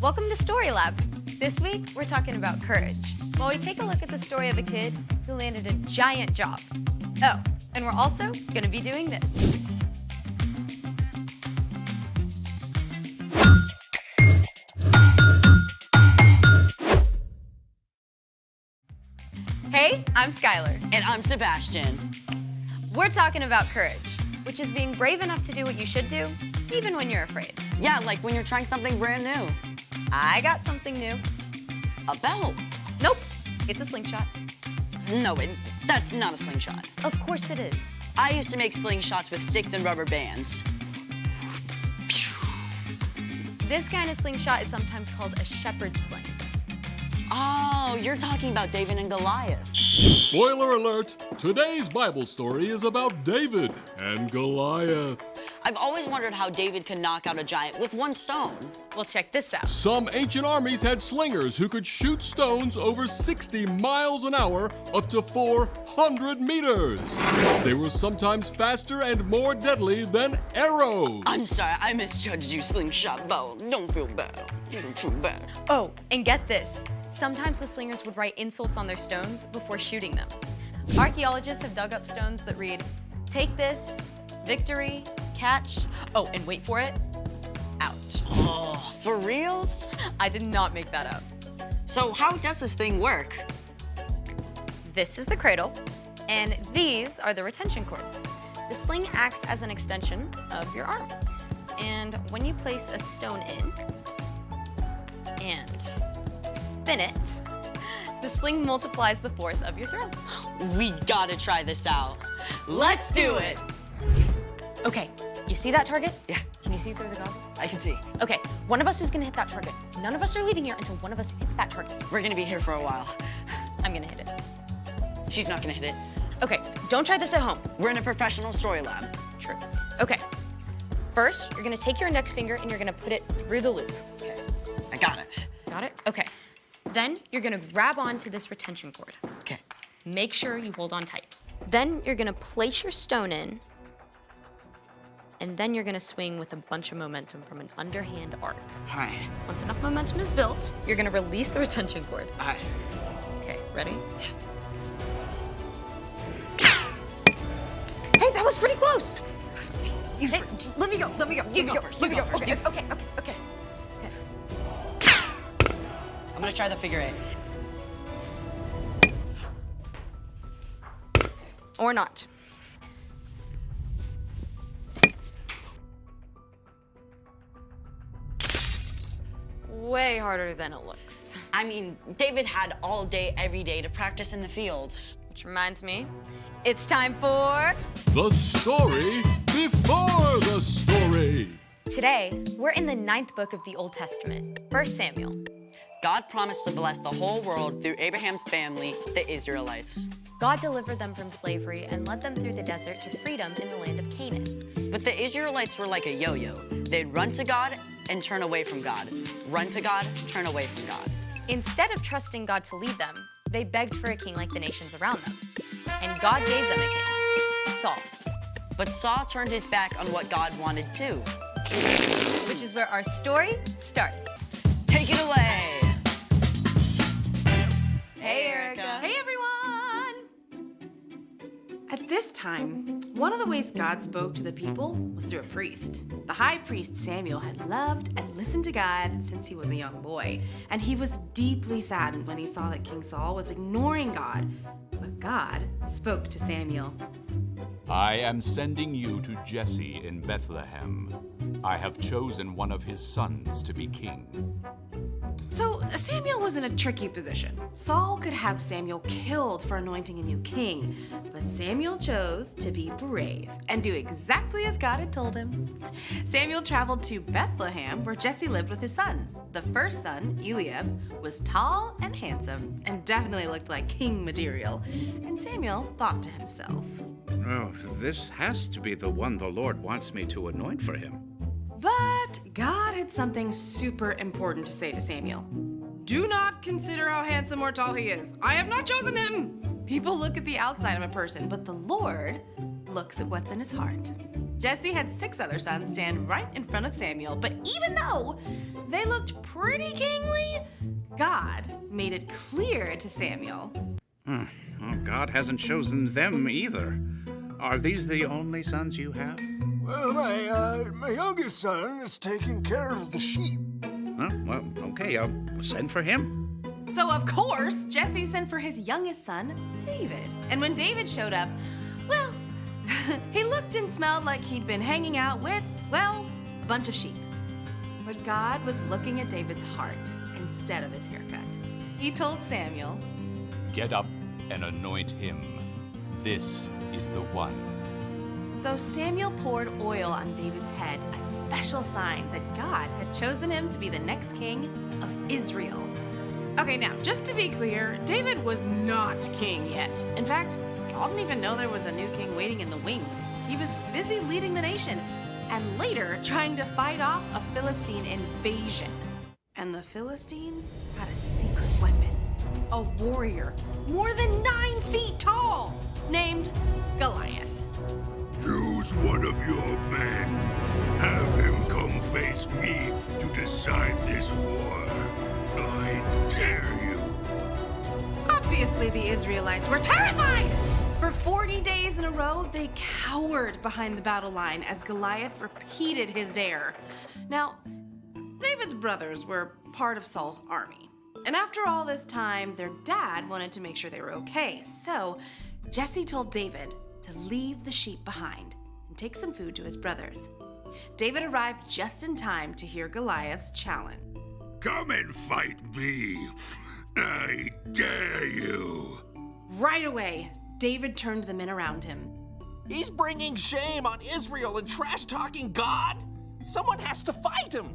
Welcome to Story Lab. This week, we're talking about courage, while we take a look at the story of a kid who landed a giant job. Oh, and we're also gonna be doing this. Hey, I'm Skylar. And I'm Sebastian. We're talking about courage, which is being brave enough to do what you should do, even when you're afraid. Yeah, like when you're trying something brand new. I got something new. A belt. Nope, it's a slingshot. No, that's not a slingshot. Of course it is. I used to make slingshots with sticks and rubber bands. This kind of slingshot is sometimes called a shepherd's sling. Oh, you're talking about David and Goliath. Spoiler alert! Today's Bible story is about David and Goliath. I've always wondered how David could knock out a giant with one stone. Well, check this out. Some ancient armies had slingers who could shoot stones over 60 miles an hour up to 400 meters. They were sometimes faster and more deadly than arrows. I'm sorry, I misjudged you, slingshot bow. Don't feel bad. Don't feel bad. Oh, and get this. Sometimes the slingers would write insults on their stones before shooting them. Archaeologists have dug up stones that read, "Take this, victory, catch." Oh, and wait for it, ouch. Oh, for reals? I did not make that up. So how does this thing work? This is the cradle, and these are the retention cords. The sling acts as an extension of your arm. And when you place a stone in and spin it, the sling multiplies the force of your throw. We gotta try this out. Let's do it. Okay, you see that target? Yeah, Can you see through the goggles? I can see. Okay, one of us is gonna hit that target. None of us are leaving here until one of us hits that target. We're gonna be here for a while. I'm gonna hit it. She's not gonna hit it. Okay, don't try this at home. We're in a professional story lab. True. Okay, first, you're gonna take your index finger and you're gonna put it through the loop. Okay, I got it. Got it? Okay. Then you're gonna grab onto this retention cord. Okay. Make sure you hold on tight. Then you're gonna place your stone in, and then you're gonna swing with a bunch of momentum from an underhand arc. All right. Once enough momentum is built, you're gonna release the retention cord. All right. Okay, ready? Yeah. Hey, that was pretty close. Hey, let me go. Let me go. You go first. Let me go. Okay. I'm gonna try the figure eight. Or not. Way harder than it looks. I mean, David had all day, every day to practice in the fields. Which reminds me, it's time for... The story before the story. Today, we're in the 9th book of the Old Testament, 1 Samuel. God promised to bless the whole world through Abraham's family, the Israelites. God delivered them from slavery and led them through the desert to freedom in the land of Canaan. But the Israelites were like a yo-yo. They'd run to God and turn away from God. Run to God, turn away from God. Instead of trusting God to lead them, they begged for a king like the nations around them. And God gave them a king, Saul. But Saul turned his back on what God wanted too. Which is where our story starts. Take it away. Hey, Erica. Hey everyone! At this time, one of the ways God spoke to the people was through a priest. The high priest Samuel had loved and listened to God since he was a young boy, and he was deeply saddened when he saw that King Saul was ignoring God. But God spoke to Samuel. I am sending you to Jesse in Bethlehem. I have chosen one of his sons to be king. So Samuel was in a tricky position. Saul could have Samuel killed for anointing a new king, but Samuel chose to be brave and do exactly as God had told him. Samuel traveled to Bethlehem, where Jesse lived with his sons. The first son, Eliab, was tall and handsome and definitely looked like king material. And Samuel thought to himself, Oh, this has to be the one the Lord wants me to anoint for him. but God had something super important to say to Samuel. Do not consider how handsome or tall he is. I have not chosen him. People look at the outside of a person, but the Lord looks at what's in his heart. Jesse had 6 other sons stand right in front of Samuel, but even though they looked pretty kingly, God made it clear to Samuel. Well, God hasn't chosen them either. Are these the only sons you have? Well, my youngest son is taking care of the sheep. Well, okay, send for him. So, of course, Jesse sent for his youngest son, David. And when David showed up, well, he looked and smelled like he'd been hanging out with, well, a bunch of sheep. But God was looking at David's heart instead of his haircut. He told Samuel, Get up and anoint him. This is the one. So Samuel poured oil on David's head, a special sign that God had chosen him to be the next king of Israel. Okay, now, just to be clear, David was not king yet. In fact, Saul didn't even know there was a new king waiting in the wings. He was busy leading the nation and later trying to fight off a Philistine invasion. And the Philistines had a secret weapon, a warrior more than 9 feet tall, named Goliath. Choose one of your men. Have him come face me to decide this war. I dare you. Obviously, the Israelites were terrified! For 40 days in a row, they cowered behind the battle line as Goliath repeated his dare. Now, David's brothers were part of Saul's army. And after all this time, their dad wanted to make sure they were okay. So, Jesse told David to leave the sheep behind and take some food to his brothers. David arrived just in time to hear Goliath's challenge. Come and fight me. I dare you. Right away, David turned the men around him. He's bringing shame on Israel and trash-talking God. Someone has to fight him.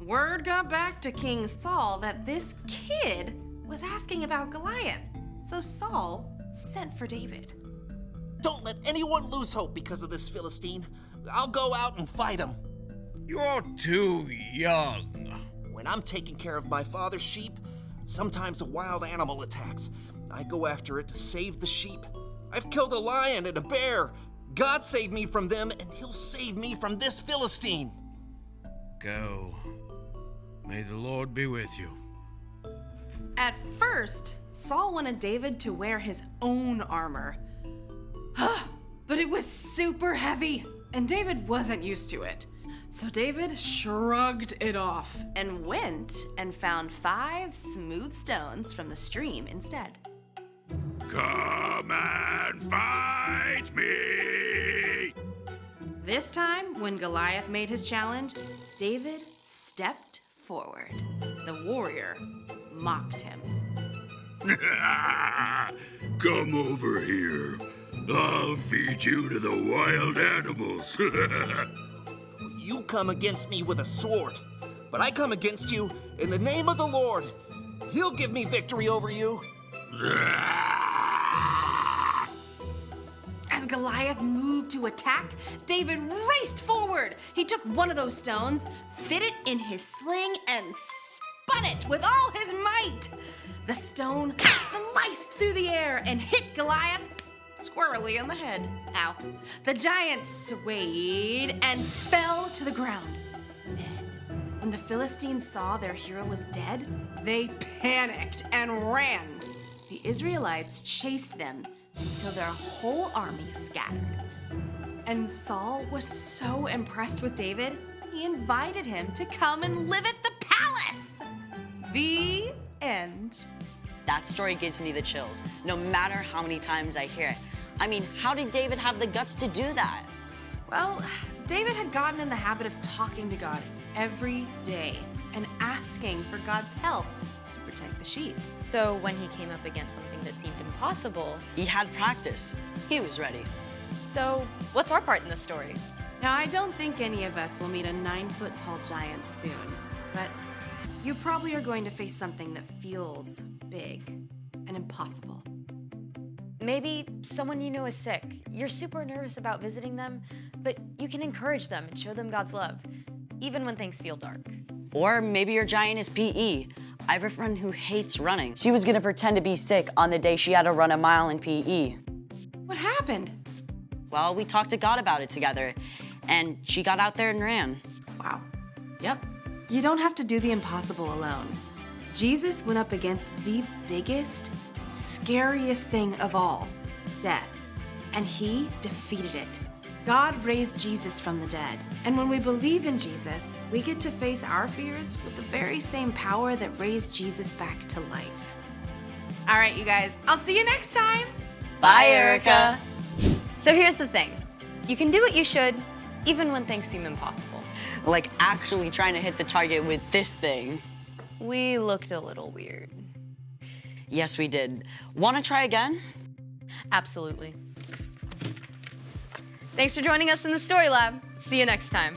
Word got back to King Saul that this kid was asking about Goliath. So Saul sent for David. Don't let anyone lose hope because of this Philistine. I'll go out and fight him. You're too young. When I'm taking care of my father's sheep, sometimes a wild animal attacks. I go after it to save the sheep. I've killed a lion and a bear. God saved me from them, and he'll save me from this Philistine. Go. May the Lord be with you. At first, Saul wanted David to wear his own armor. But it was super heavy, and David wasn't used to it. So David shrugged it off and went and found 5 smooth stones from the stream instead. Come and fight me! This time, when Goliath made his challenge, David stepped forward. The warrior mocked him. Come over here. I'll feed you to the wild animals. You come against me with a sword, but I come against you in the name of the Lord. He'll give me victory over you. As Goliath moved to attack, David raced forward. He took one of those stones, fit it in his sling, and spun it with all his might. The stone sliced through the air and hit Goliath squarely on the head. Ow. The giant swayed and fell to the ground, dead. When the Philistines saw their hero was dead, they panicked and ran. The Israelites chased them until their whole army scattered. And Saul was so impressed with David, he invited him to come and live at the palace. The end. That story gives me the chills, no matter how many times I hear it. I mean, how did David have the guts to do that? Well, David had gotten in the habit of talking to God every day and asking for God's help to protect the sheep. So when he came up against something that seemed impossible, He had practice. He was ready. so what's our part in this story? Now, I don't think any of us will meet a 9-foot-tall giant soon, but you probably are going to face something that feels big and impossible. Maybe someone you know is sick. You're super nervous about visiting them, but you can encourage them and show them God's love, even when things feel dark. Or maybe your giant is PE. I have a friend who hates running. She was gonna pretend to be sick on the day she had to run a mile in PE. What happened? Well, we talked to God about it together, and she got out there and ran. Wow. Yep. You don't have to do the impossible alone. Jesus went up against the biggest, scariest thing of all, death, and he defeated it. God raised Jesus from the dead, and when we believe in Jesus, we get to face our fears with the very same power that raised Jesus back to life. All right, you guys, I'll see you next time. Bye, Erica. So here's the thing. You can do what you should, even when things seem impossible. Like actually trying to hit the target with this thing. We looked a little weird. Yes, we did. Want to try again? Absolutely. Thanks for joining us in the Story Lab. See you next time.